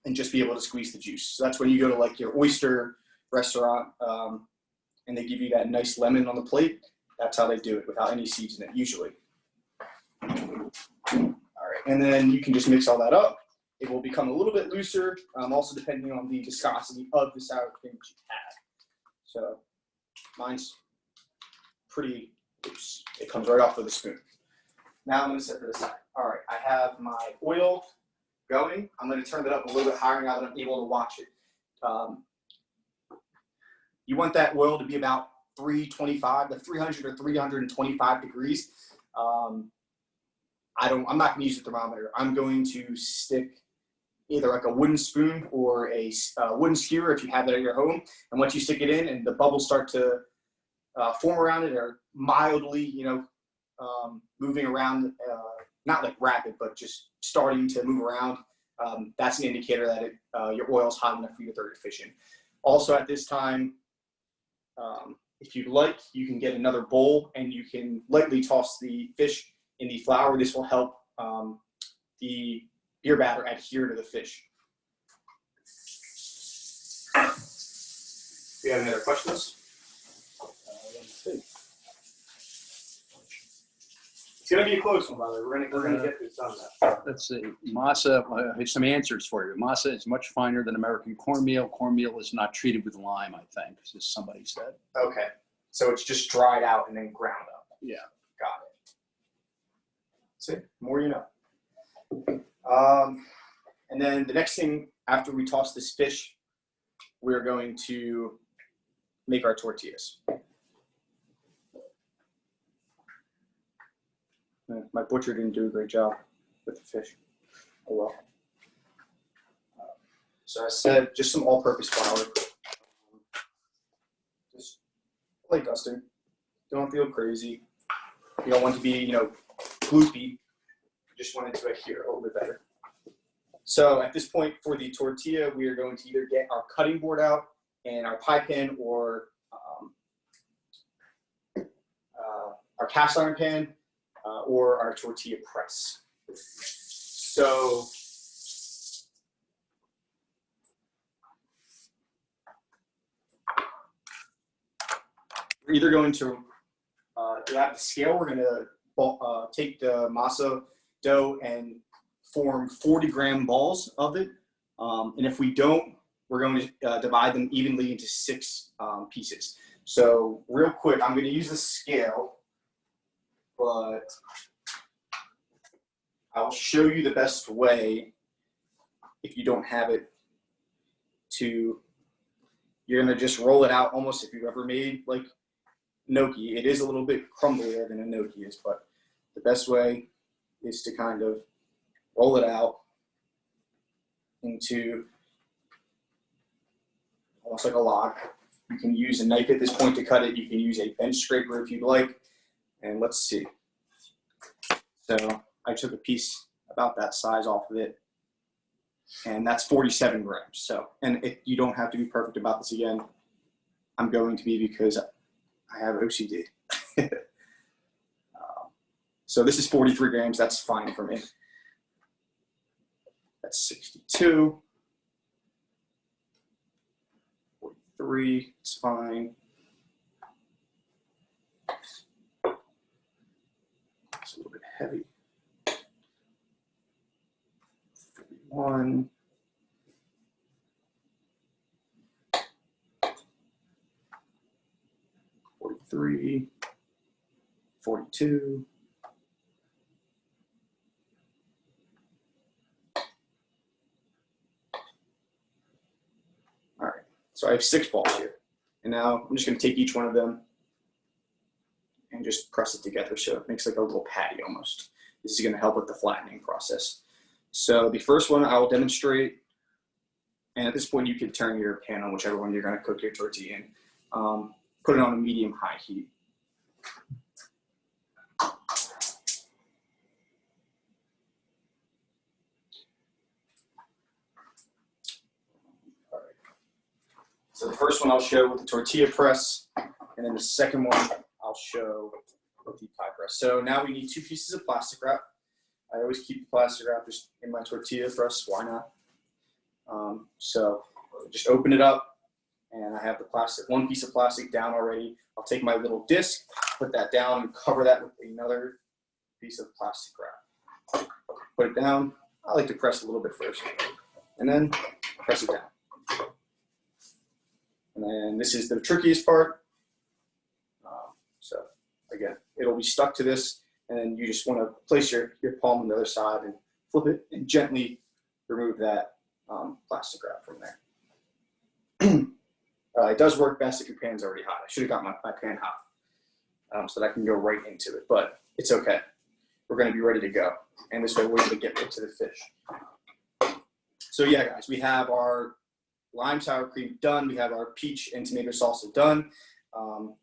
C: and just be able to squeeze the juice. So that's when you go to like your oyster restaurant and they give you that nice lemon on the plate. That's how they do it, without any seeds in it, usually. All right, and then you can just mix all that up. It will become a little bit looser, also depending on the viscosity of the sour cream that you add. So mine's pretty loose. It comes right off of the spoon. Now I'm going to set to the side. All right, I have my oil going. I'm going to turn that up a little bit higher now that I'm able to watch it. You want that oil to be about 325 to 300 or 325 degrees. I'm not going to use a thermometer. I'm going to stick either like a wooden spoon or a wooden skewer if you have that at your home. And once you stick it in and the bubbles start to form around it, or mildly, moving around, not like rapid, but just starting to move around, that's an indicator that your oil is hot enough for you to throw your fish in. Also at this time, if you'd like, you can get another bowl and you can lightly toss the fish in the flour. This will help the beer batter adhere to the fish. Do you have any other questions? Let's see. It's going to be a close one, brother. We're going to get this on that.
B: Let's see. Masa, I have some answers for you. Masa is much finer than American cornmeal. Cornmeal is not treated with lime, I think, as somebody said.
C: Okay. So it's just dried out and then ground up.
B: Yeah.
C: Got it. See, more you know. And then the next thing, after we toss this fish, we're going to make our tortillas. My butcher didn't do a great job with the fish. Oh well. So I said just some all-purpose flour. Just light dusting. Don't feel crazy. You don't want it to be, gloopy. Just want it to adhere a little bit better. So at this point for the tortilla, we are going to either get our cutting board out and our pie pan, or our cast iron pan, or our tortilla press. So we're either going to have the scale. We're going to take the masa dough and form 40-gram balls of it. And if we don't, we're going to divide them evenly into 6 pieces. So real quick, I'm going to use the scale, but I'll show you the best way if you don't have it you're going to just roll it out almost if you've ever made like gnocchi. It is a little bit crumblier than a gnocchi is, but the best way is to kind of roll it out into almost like a log. You can use a knife at this point to cut it. You can use a bench scraper if you'd like. And let's see. So I took a piece about that size off of it, and that's 47 grams. So, and you don't have to be perfect about this again. I'm going to be, because I have OCD. So this is 43 grams. That's fine for me. That's 62. 43, it's fine. It's a little bit heavy. 41. 43. 42. So I have 6 balls here. And now I'm just going to take each one of them and just press it together so it makes like a little patty almost. This is going to help with the flattening process. So the first one I will demonstrate, and at this point you can turn your pan on whichever one you're going to cook your tortilla in. Put it on a medium-high heat. So the first one I'll show with the tortilla press, and then the second one I'll show with the pie press. So now we need 2 pieces of plastic wrap. I always keep the plastic wrap just in my tortilla press, why not? So just open it up, and I have the plastic, 1 piece of plastic down already. I'll take my little disc, put that down, and cover that with another piece of plastic wrap. Put it down. I like to press a little bit first, and then press it down. And then this is the trickiest part. So again, it'll be stuck to this, and then you just want to place your palm on the other side and flip it and gently remove that plastic wrap from there. It does work best if your pan's already hot. I should have got my pan hot so that I can go right into it, but it's okay. We're going to be ready to go, and this way we're going to get into the fish. So yeah, guys, we have our lime sour cream done. We have our peach and tomato salsa done.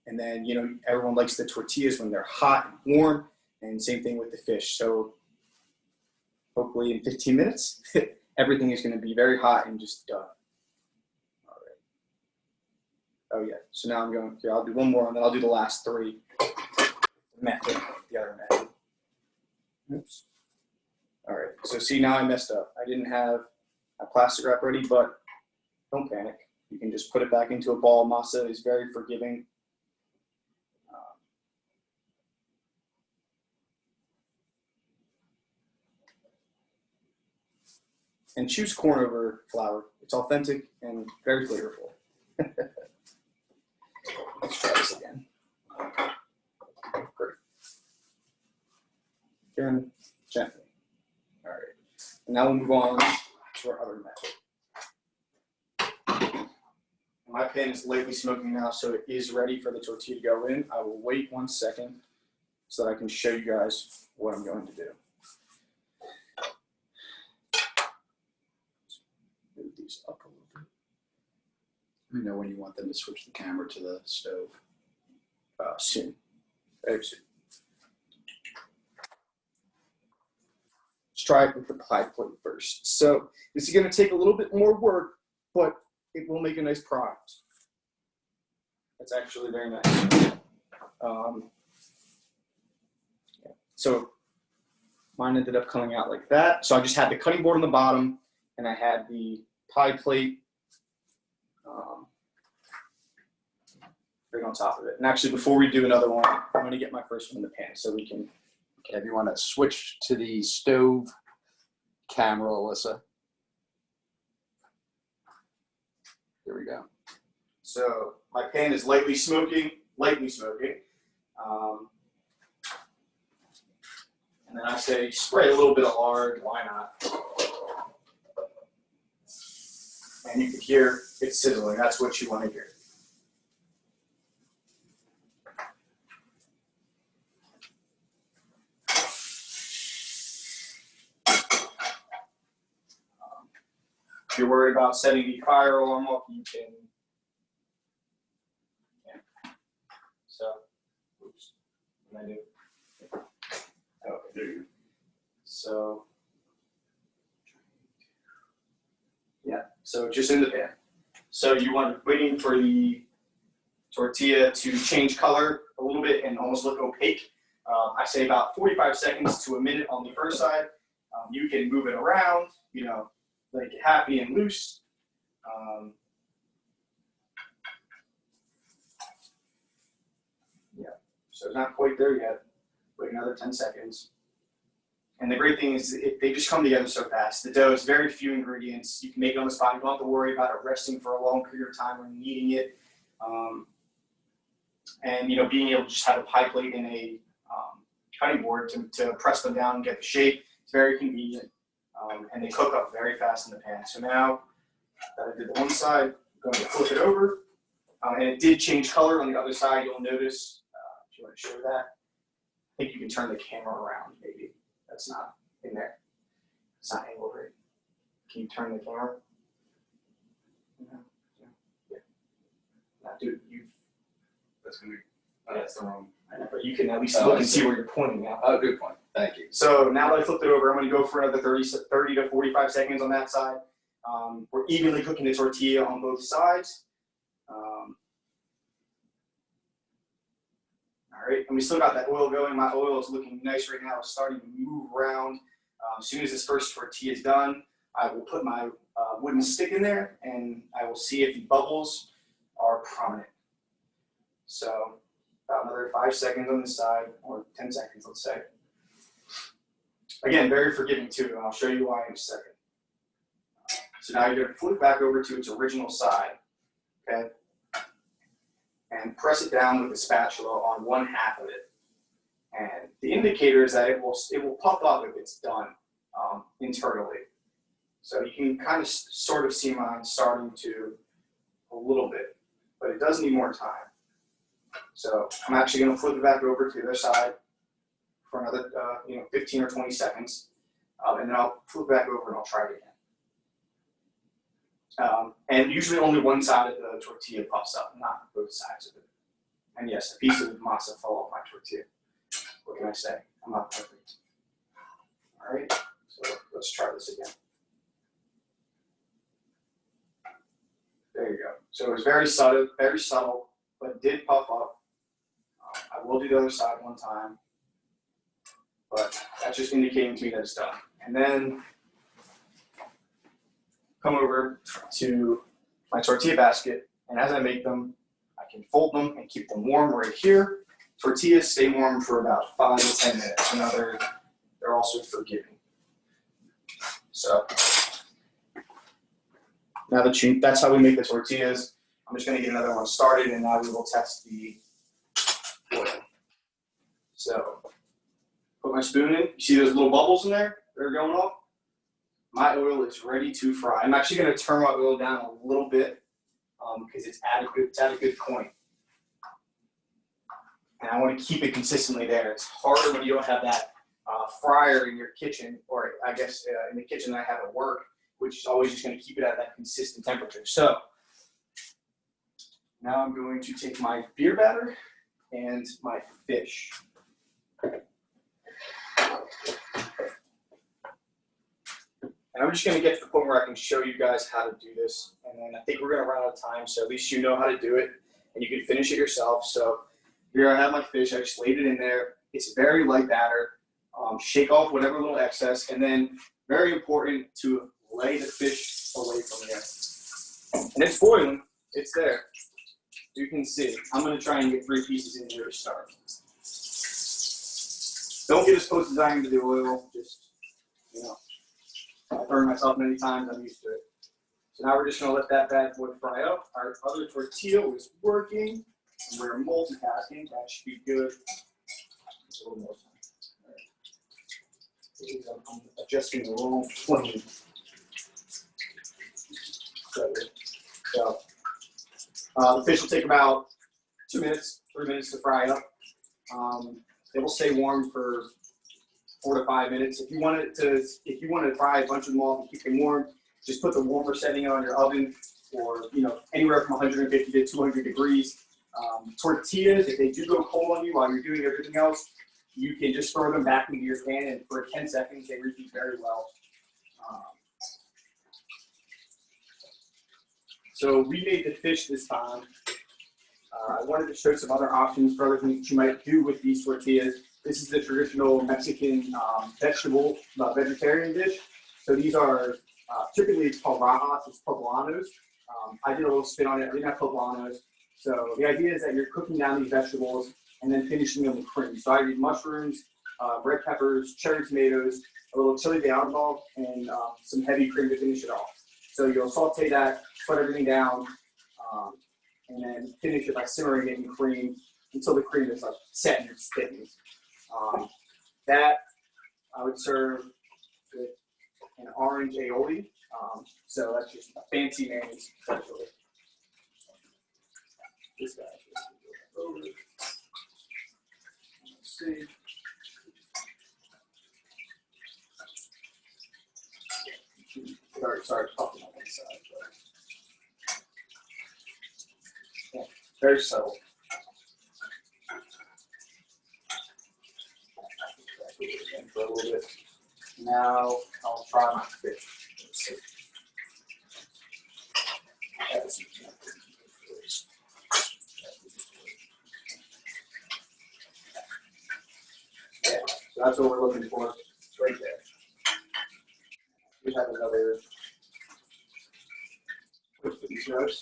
C: And then, you know, everyone likes the tortillas when they're hot and warm, and same thing with the fish. So hopefully in 15 minutes, everything is going to be very hot and just done. All right. Oh yeah. So now I'm going here. I'll do one more, and then I'll do the last 3 method, the other method. Oops. All right. So see, now I messed up. I didn't have a plastic wrap ready, but don't panic. You can just put it back into a ball. Masa is very forgiving. And choose corn over flour. It's authentic and very flavorful. Let's try this again. Great. Again, gently. All right. And now we'll move on to our other method. My pan is lightly smoking now, so it is ready for the tortilla to go in. I will wait 1 second so that I can show you guys what I'm going to do. Move these up a little bit.
B: Let me know when you want them to switch the camera to the stove.
C: Soon. Very soon. Let's try it with the pie plate first. So this is going to take a little bit more work, but it will make a nice product. That's actually very nice. So mine ended up coming out like that. So I just had the cutting board on the bottom, and I had the pie plate right on top of it. And actually, before we do another one, I'm going to get my first one in the pan so we can.
B: Okay, if you want to switch to the stove camera, Alyssa. Here we go.
C: So my pan is lightly smoking. And then I say spray a little bit of lard, why not? And you can hear it sizzling. That's what you want to hear. If you're worried about setting the fire alarm off, you can. Yeah. So, oops. What did I do? Okay, there you go. So, yeah. So just in the pan. So you want to waiting for the tortilla to change color a little bit and almost look opaque. I say about 45 seconds to a minute on the first side. You can move it around, you know, make it happy and loose. Yeah, so it's not quite there yet. Wait another 10 seconds. And the great thing is they just come together so fast. The dough is very few ingredients. You can make it on the spot. You don't have to worry about it resting for a long period of time when eating it. And, you know, being able to just have a pie plate and a cutting board to press them down and get the shape, it's very convenient. And they cook up very fast in the pan. So now that I did the one side, going to flip it over. And it did change color on the other side. You'll notice, if you want to show that, I think you can turn the camera around, maybe. That's not in there. It's not angled right. Can you turn the camera? Yeah. Now, dude,
B: That's going to be, that's the wrong.
C: but you can at least look and see where you're pointing now.
B: Oh, good point. Thank you.
C: So now that I flipped it over, I'm going to go for another 30 to 45 seconds on that side. We're evenly cooking the tortilla on both sides. All right, and we still got that oil going. My oil is looking nice right now. It's starting to move around. As soon as this first tortilla is done, I will put my wooden stick in there, and I will see if the bubbles are prominent. So about another 5 seconds on this side, or 10 seconds, let's say. Again, very forgiving too, and I'll show you why in a second. So now you're going to flip back over to its original side, okay? And press it down with the spatula on one half of it. And the indicator is that it will puff up if it's done internally. So you can kind of sort of see mine starting to a little bit, but it does need more time. So I'm actually going to flip it back over to the other side for another 15 or 20 seconds, and then I'll flip back over and I'll try it again. And usually only one side of the tortilla puffs up, not both sides of it. And yes, a piece of masa fell off my tortilla. What can I say? I'm not perfect. All right, so let's try this again. There you go. So it was very subtle, but it did puff up. I will do the other side one time, but that's just indicating to me that it's done. And then come over to my tortilla basket, and as I make them, I can fold them and keep them warm right here. Tortillas stay warm for about 5 to 10 minutes, and they're also forgiving. So now that's how we make the tortillas. I'm just going to get another one started, and now we will test the oil. So put my spoon in. You see those little bubbles in there that are going off? My oil is ready to fry. I'm actually going to turn my oil down a little bit because it's at a good point. And I want to keep it consistently there. It's harder when you don't have that fryer in your kitchen, or I guess in the kitchen that I have at work, which is always just going to keep it at that consistent temperature. So now I'm going to take my beer batter and my fish. And I'm just going to get to the point where I can show you guys how to do this. And then I think we're going to run out of time, so at least you know how to do it, and you can finish it yourself. So here I have my fish. I just laid it in there. It's a very light batter. Shake off whatever little excess, and then very important to lay the fish away from here. And it's boiling. It's there. You can see. I'm going to try and get 3 pieces in here to start. Don't get as close as I am to the oil. Just, I've burned myself many times. I'm used to it. So now we're just going to let that bad boy fry up. Our other tortilla is working. And we're multitasking. That should be good. Just a little more time. I'm adjusting the wrong flame. So the fish will take about 2 minutes, 3 minutes to fry up. It will stay warm for 4 to 5 minutes. If you want to fry a bunch of them off and keep them warm, just put the warmer setting on your oven, or anywhere from 150 to 200 degrees. Tortillas, if they do go cold on you while you're doing everything else, you can just throw them back into your pan, and for 10 seconds they reheat very well. So we made the fish this time. I wanted to show some other options for other things that you might do with these tortillas. This is the traditional Mexican vegetarian dish. So these are typically it's called rajas, it's poblanos. I did a little spin on it. I didn't have poblanos. So the idea is that you're cooking down these vegetables and then finishing them with cream. So I did mushrooms, red peppers, cherry tomatoes, a little chili de árbol, and some heavy cream to finish it off. So you'll saute that, put everything down, and then finish it by simmering it in cream until the cream is like set and it's thickened. That I would serve with an orange aioli. So that's just a fancy mayonnaise, essentially. Very subtle. For a little bit. Now I'll try my fish. Let's see. Yeah, so that's what we're looking for right there. We have another quick piece of roast.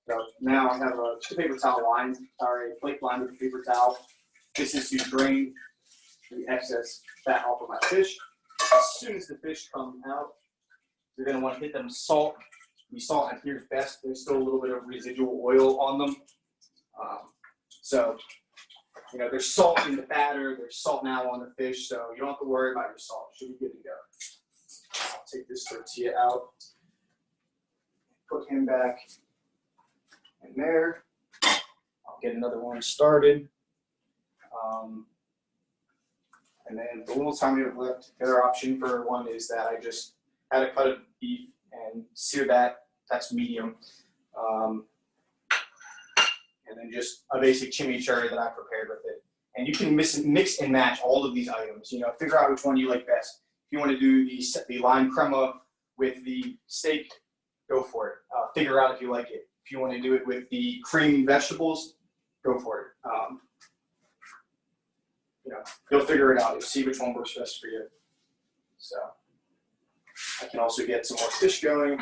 C: So now I have a paper towel lined, or a plate lined with a paper towel. This is to drain the excess fat off of my fish. As soon as the fish come out, you're going to want to hit them with salt. The salt adheres best. There's still a little bit of residual oil on them. So, you know, there's salt in the batter. There's salt now on the fish, so you don't have to worry about your salt. It should be good to go. I'll take this tortilla out. Put him back in there. I'll get another one started. And then the little time we have left, the other option for one is that I just add a cut of beef and sear that. That's medium. And then just a basic chimichurri that I prepared with it. And you can mix and match all of these items. You know, figure out which one you like best. If you want to do the lime crema with the steak, go for it. Figure out if you like it. If you want to do it with the creamy vegetables, go for it. You know, you'll figure it out. You'll see which one works best for you. So I can also get some more fish going.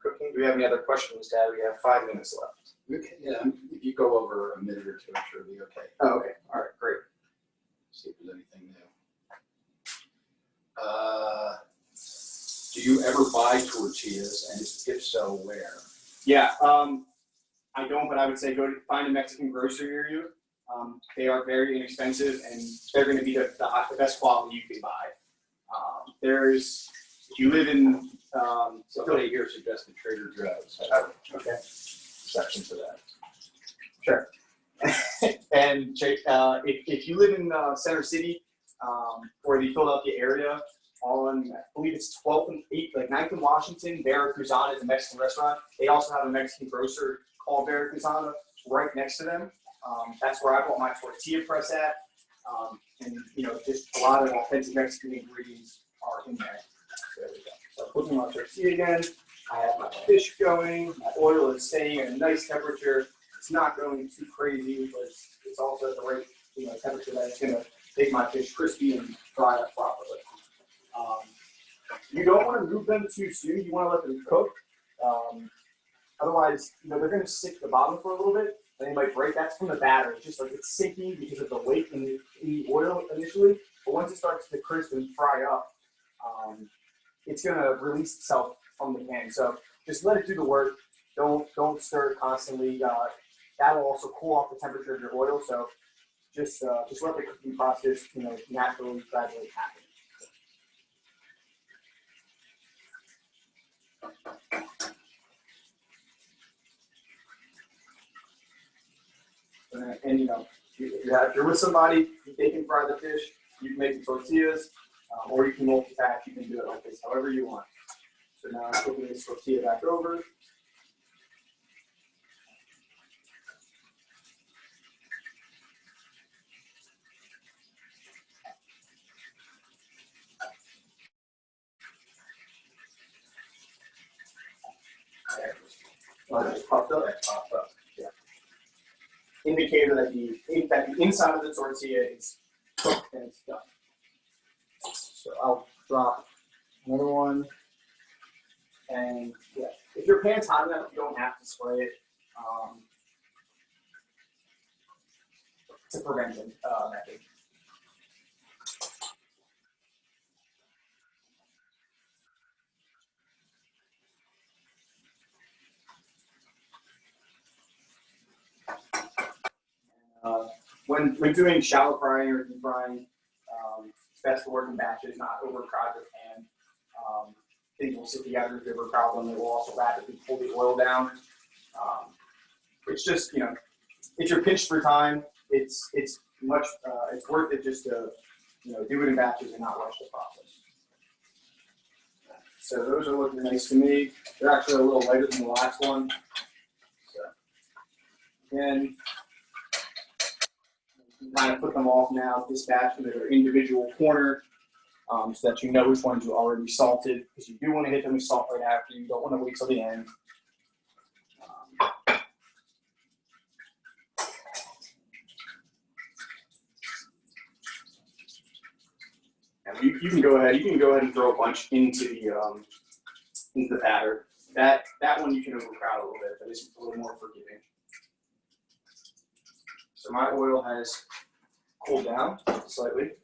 C: Cooking. Do we have any other questions, Dad? We have 5 minutes left.
B: Okay, yeah, if you go over a minute or two, I'm sure it'll be okay.
C: Oh, okay. All right, great.
B: See if there's anything new. Do you ever buy tortillas, and if so, where?
C: Yeah, I don't, but I would say go to find a Mexican grocery near you. They are very inexpensive, and they're going to be the best quality you can buy. If you live in,
B: Somebody here suggested Trader Joe's.
C: Okay.
B: Exception for that.
C: Sure. And if you live in Center City or the Philadelphia area, on I believe it's 12th and 8th, like 9th and Washington, Vera Cruzana is a Mexican restaurant. They also have a Mexican grocer called Vera Cruzana right next to them. That's where I bought my tortilla press at, and you know, just a lot of authentic Mexican ingredients are in there. So there we go. So cooking my tortilla again. I have my fish going. My oil is staying at a nice temperature. It's not going too crazy, but it's also at the right temperature that it's going to make my fish crispy and fry up properly. You don't want to move them too soon. You want to let them cook. Otherwise, they're going to stick to the bottom for a little bit, and they might break. That's from the batter. It's just like it's sinking because of the weight in the oil initially. But once it starts to crisp and fry up, it's going to release itself from the pan. So just let it do the work. Don't stir it constantly. That will also cool off the temperature of your oil. So just let the cooking process, naturally, gradually happen. And if you're with somebody, they can fry the fish. You can make the tortillas, or you can multitask. You can do it like this, however you want. So now I'm flipping this tortilla back over. Just popped up. Yeah. Indicator that the inside of the tortilla is cooked and it's done. So I'll drop another one. And yeah, if your pan's hot enough, you don't have to spray it to prevent it. Method. When doing shallow frying or deep frying, it's best to work in batches, not overcrowd your pan. Things will sit together if you have a problem. It will also rapidly pull the oil down. It's just, if you're pinched for time, it's worth it just to, do it in batches and not rush the process. So those are looking nice to me. They're actually a little lighter than the last one. So again, you can kind of put them off now, dispatch them to their individual corner, so that you know which ones you already salted, because you do want to hit them with salt right after. You don't want to wait till the end. And you can go ahead. You can go ahead and throw a bunch into the batter. That one you can overcrowd a little bit, but it's a little more forgiving. So my oil has cooled down slightly.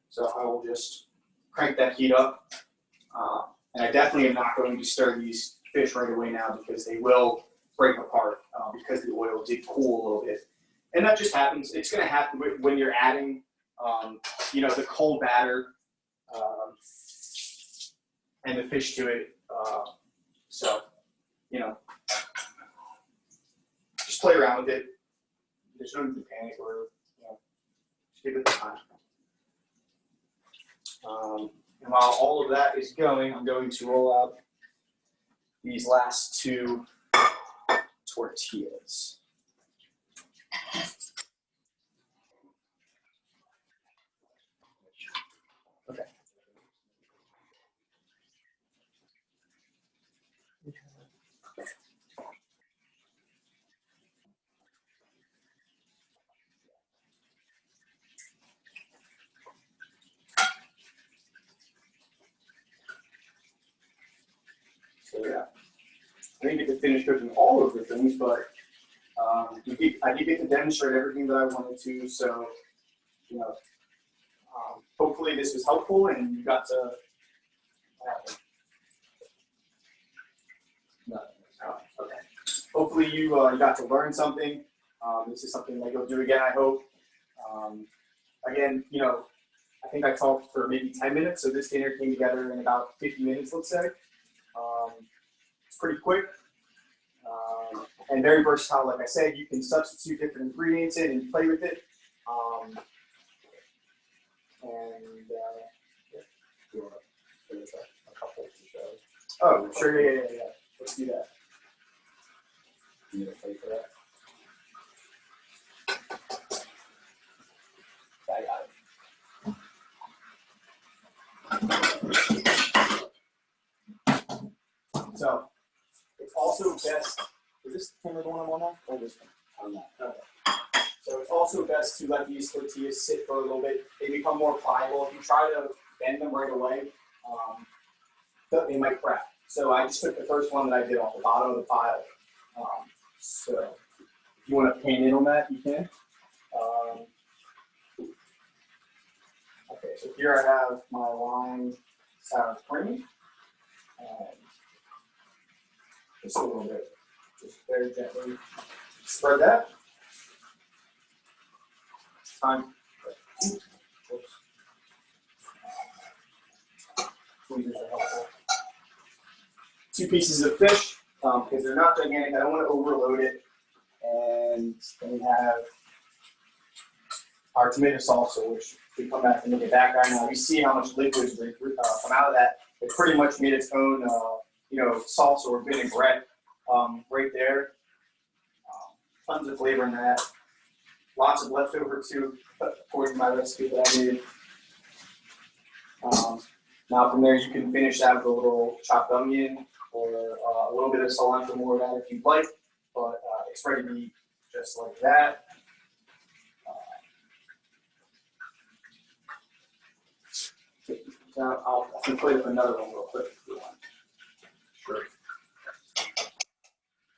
C: So I will just crank that heat up. And I definitely am not going to stir these fish right away now, because they will break apart because the oil did cool a little bit. And that just happens. It's going to happen when you're adding, the cold batter and the fish to it. So, just play around with it. There's no need to panic or, just give it time. And while all of that is going, I'm going to roll out these last two tortillas. Okay. So yeah, I didn't get to finish cooking all of the things, but I did get to demonstrate everything that I wanted to. So, hopefully this was helpful and you got to. Okay. Hopefully you got to learn something. This is something that you'll do again, I hope. Again, I think I talked for maybe 10 minutes, so this dinner came together in about 50 minutes, let's say. It's pretty quick and very versatile. Like I said, you can substitute different ingredients in and play with it. You want to finish a couple to show? Oh, sure, yeah. Let's do that. You need a plate for that? I got it. So, it's also best, is this camera the one I'm on now? Or this one? On that. Okay. So it's also best to let these tortillas sit for a little bit. They become more pliable. If you try to bend them right away, they might crack. So I just took the first one that I did off the bottom of the pile. So if you want to pan in on that, you can. Okay, so here I have my lime sour cream. And just a little bit, just very gently spread that. Time. Tweezers are helpful. 2 pieces of fish, because they're not gigantic. I don't want to overload it. And then we have our tomato salsa, which we come back and look at that guy now. You see how much liquids come out of that. It pretty much made its own, salsa or vinaigrette right there. Tons of flavor in that. Lots of leftover too, according to my recipe that I made. Now from there you can finish that with a little chopped onion or a little bit of cilantro, more of that if you'd like. But it's ready to eat just like that. Now I can play with another one real quick if you want. Sure.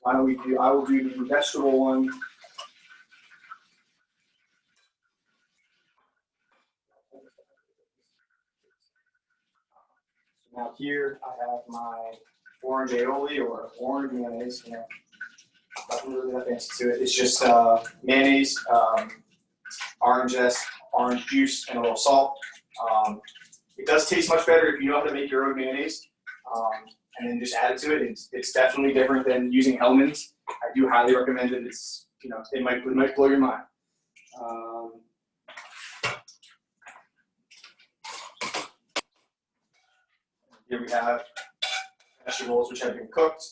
C: Why don't we do? I will do the vegetable one. Now here I have my orange aioli or orange mayonnaise. Nothing really that fancy to it. It's just mayonnaise, orange zest, orange juice, and a little salt. It does taste much better if you know how to make your own mayonnaise, and then just add it to it. It's definitely different than using Hellmann's. I do highly recommend it. It's it might blow your mind. Here we have vegetables which have been cooked.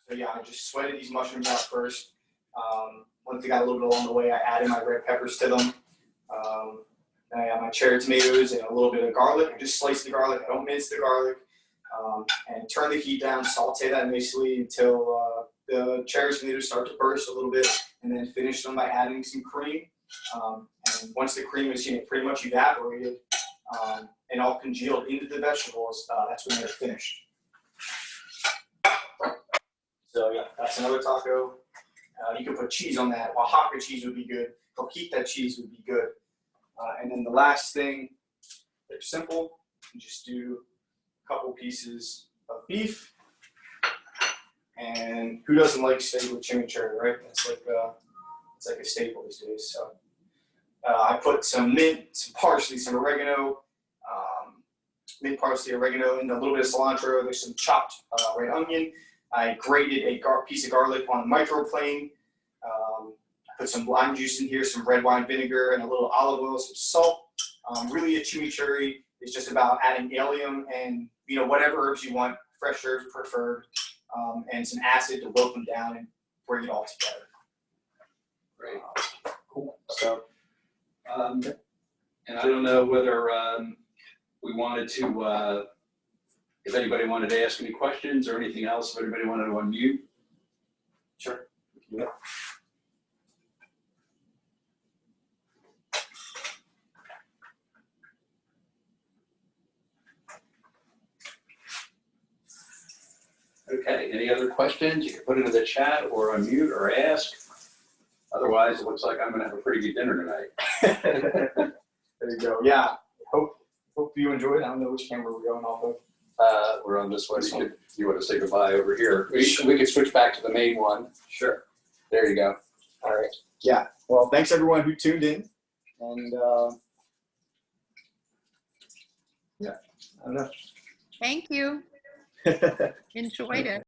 C: So yeah, I just sweated these mushrooms out first. Once they got a little bit along the way, I added my red peppers to them. Then I have my cherry tomatoes and a little bit of garlic. I just slice the garlic. I don't mince the garlic. And turn the heat down, saute that nicely until the cherry tomatoes start to burst a little bit, and then finish them by adding some cream. And once the cream is pretty much evaporated and all congealed into the vegetables, that's when they're finished. So yeah, that's another taco. You can put cheese on that. Oaxaca cheese would be good. Coquita cheese would be good. And then the last thing, they're simple. You just do a couple pieces of beef. And who doesn't like steak with chimichurri, right? It's like a staple these days. So I put some mint, some parsley, some oregano, mint, parsley, oregano, and a little bit of cilantro. There's some chopped red onion. I grated a piece of garlic on the microplane. I put some lime juice in here, some red wine vinegar, and a little olive oil, some salt. Really, a chimichurri is just about adding allium and whatever herbs you want, fresh herbs preferred, and some acid to wilt them down and bring it all together.
B: Great. Cool. So, and I don't know whether we wanted to. If anybody wanted to ask any questions or anything else, if anybody wanted to unmute.
C: Sure.
B: Yeah. Okay, any other questions? You can put it in the chat or unmute or ask. Otherwise, it looks like I'm gonna have a pretty good dinner tonight.
C: There you go. Yeah, hope you enjoyed. I don't know which camera we're going off of.
B: We're on this one. You want to say goodbye over here? We could switch back to the main one.
C: Sure.
B: There you go.
C: All right. Yeah. Well, thanks everyone who tuned in. And yeah, I don't know.
A: Thank you. Enjoyed it.